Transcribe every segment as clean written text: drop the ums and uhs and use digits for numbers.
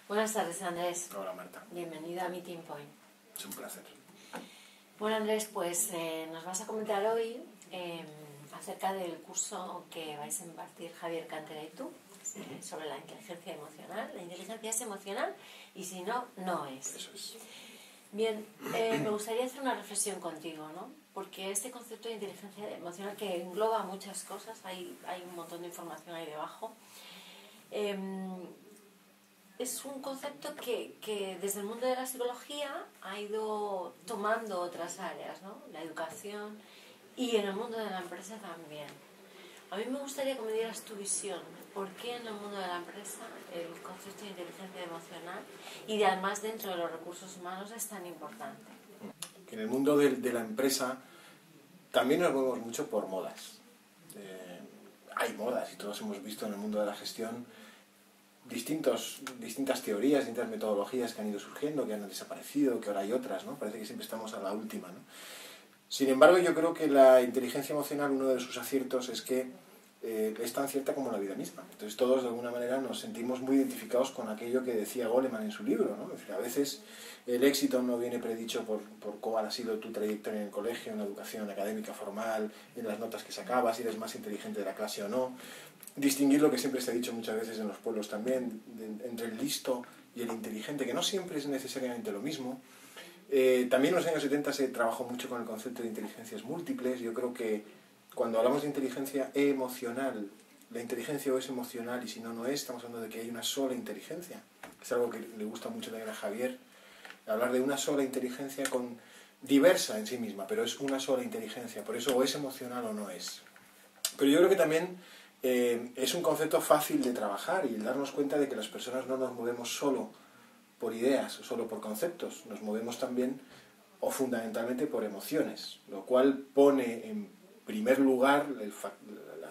Buenas tardes, Andrés. Hola, Marta. Bienvenido a Meeting Point. Es un placer. Bueno, Andrés, pues nos vas a comentar hoy acerca del curso que vais a impartir Javier Cantera y tú sobre la inteligencia emocional. La inteligencia es emocional y si no, no es. Eso es. Bien, me gustaría hacer una reflexión contigo, ¿no? Porque este concepto de inteligencia emocional que engloba muchas cosas, hay un montón de información ahí debajo, es un concepto que desde el mundo de la psicología ha ido tomando otras áreas, ¿no? La educación y en el mundo de la empresa también. A mí me gustaría que me dieras tu visión. ¿Por qué en el mundo de la empresa el concepto de inteligencia emocional y además dentro de los recursos humanos es tan importante? Que en el mundo de la empresa también nos movemos mucho por modas. Hay modas y todos hemos visto en el mundo de la gestión distintas teorías, distintas metodologías que han ido surgiendo, que han desaparecido, que ahora hay otras, ¿no? Parece que siempre estamos a la última, ¿no? Sin embargo, yo creo que la inteligencia emocional, uno de sus aciertos es que es tan cierta como la vida misma. Entonces todos de alguna manera nos sentimos muy identificados con aquello que decía Goleman en su libro, ¿no? Es decir, a veces el éxito no viene predicho por cuál ha sido tu trayectoria en el colegio, en la educación académica formal, en las notas que sacabas, si eres más inteligente de la clase o no. Distinguir lo que siempre se ha dicho muchas veces en los pueblos también, entre el listo y el inteligente, que no siempre es necesariamente lo mismo. También en los años 70 se trabajó mucho con el concepto de inteligencias múltiples. Yo creo que cuando hablamos de inteligencia emocional, la inteligencia o es emocional y si no, no es, estamos hablando de que hay una sola inteligencia. Es algo que le gusta mucho también a Javier, hablar de una sola inteligencia diversa en sí misma, pero es una sola inteligencia, por eso o es emocional o no es. Pero yo creo que también es un concepto fácil de trabajar y el darnos cuenta de que las personas no nos movemos solo por ideas o solo por conceptos, nos movemos también o fundamentalmente por emociones, lo cual pone en primer lugar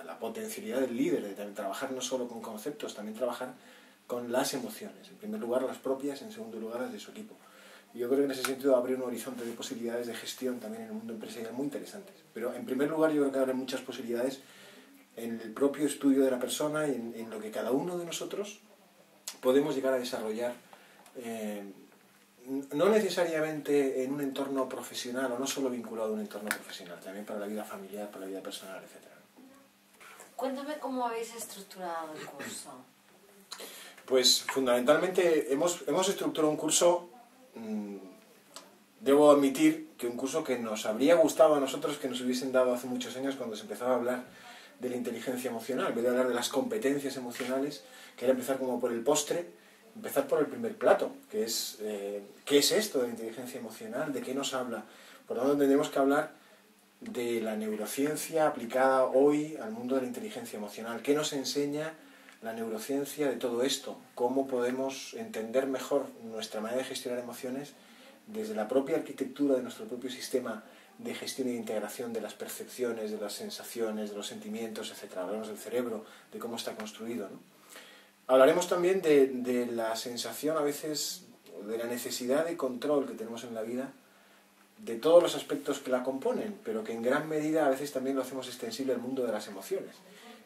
la potencialidad del líder de trabajar no solo con conceptos, también trabajar con las emociones, en primer lugar las propias, en segundo lugar las de su equipo. Y yo creo que en ese sentido abre un horizonte de posibilidades de gestión también en el mundo empresarial muy interesantes. Pero en primer lugar yo creo que abre muchas posibilidades en el propio estudio de la persona y en lo que cada uno de nosotros podemos llegar a desarrollar, no necesariamente en un entorno profesional o no solo vinculado a un entorno profesional, también para la vida familiar, para la vida personal, etc. Cuéntame cómo habéis estructurado el curso. Pues fundamentalmente hemos estructurado un curso, debo admitir que un curso que nos habría gustado a nosotros que nos hubiesen dado hace muchos años cuando se empezaba a hablar de la inteligencia emocional, en vez de hablar de las competencias emocionales, que era empezar como por el postre, empezar por el primer plato, que es ¿qué es esto de la inteligencia emocional? ¿De qué nos habla? Por lo tanto, tendremos que hablar de la neurociencia aplicada hoy al mundo de la inteligencia emocional. ¿Qué nos enseña la neurociencia de todo esto? ¿Cómo podemos entender mejor nuestra manera de gestionar emociones desde la propia arquitectura de nuestro propio sistema de gestión e integración de las percepciones, de las sensaciones, de los sentimientos, etc.? Hablamos del cerebro, de cómo está construido, ¿no? Hablaremos también de la sensación a veces, de la necesidad de control que tenemos en la vida, de todos los aspectos que la componen, pero que en gran medida a veces también lo hacemos extensible al mundo de las emociones.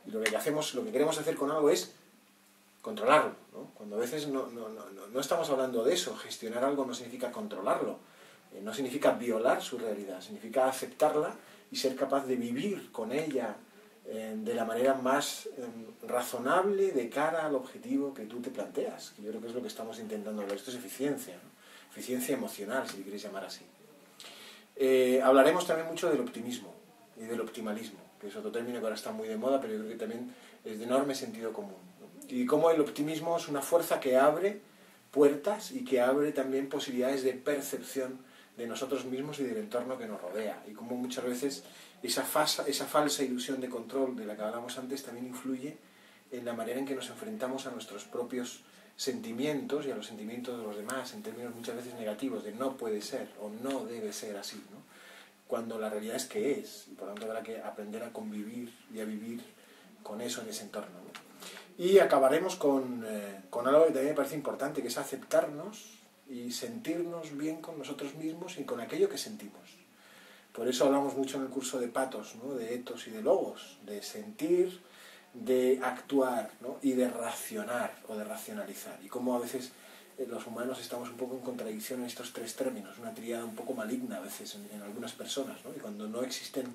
Y lo que queremos hacer con algo es controlarlo, ¿no? Cuando a veces no estamos hablando de eso. Gestionar algo no significa controlarlo, no significa violar su realidad, significa aceptarla y ser capaz de vivir con ella de la manera más razonable de cara al objetivo que tú te planteas, que yo creo que es lo que estamos intentando hablar. Esto es eficiencia, ¿no? Eficiencia emocional, si le queréis llamar así. Hablaremos también mucho del optimismo y del optimalismo, que es otro término que ahora está muy de moda, pero yo creo que también es de enorme sentido común, ¿no? Y cómo el optimismo es una fuerza que abre puertas y que abre también posibilidades de percepción de nosotros mismos y del entorno que nos rodea, y cómo muchas veces esa falsa ilusión de control de la que hablamos antes también influye en la manera en que nos enfrentamos a nuestros propios sentimientos y a los sentimientos de los demás, en términos muchas veces negativos, de no puede ser o no debe ser así, ¿no? Cuando la realidad es que es, y por lo tanto habrá que aprender a convivir y a vivir con eso en ese entorno, ¿no? Y acabaremos con algo que también me parece importante, que es aceptarnos y sentirnos bien con nosotros mismos y con aquello que sentimos. Por eso hablamos mucho en el curso de patos, ¿no? De etos y de logos, de sentir, de actuar, ¿no? Y de racionar o de racionalizar. Y cómo a veces los humanos estamos un poco en contradicción en estos tres términos, una tríada un poco maligna a veces en algunas personas, ¿no? Y cuando no existen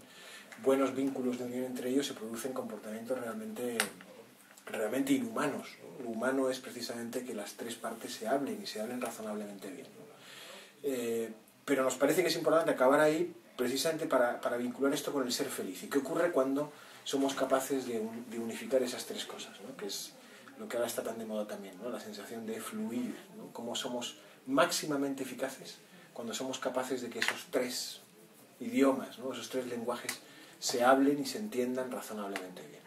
buenos vínculos de unión entre ellos se producen comportamientos realmente inhumanos, ¿no? Lo humano es precisamente que las tres partes se hablen y se hablen razonablemente bien, ¿no? Pero nos parece que es importante acabar ahí precisamente para vincular esto con el ser feliz. ¿Y qué ocurre cuando somos capaces de unificar esas tres cosas, ¿no? Que es lo que ahora está tan de moda también, ¿no? La sensación de fluir, ¿no? Cómo somos máximamente eficaces cuando somos capaces de que esos tres idiomas, ¿no? Esos tres lenguajes se hablen y se entiendan razonablemente bien.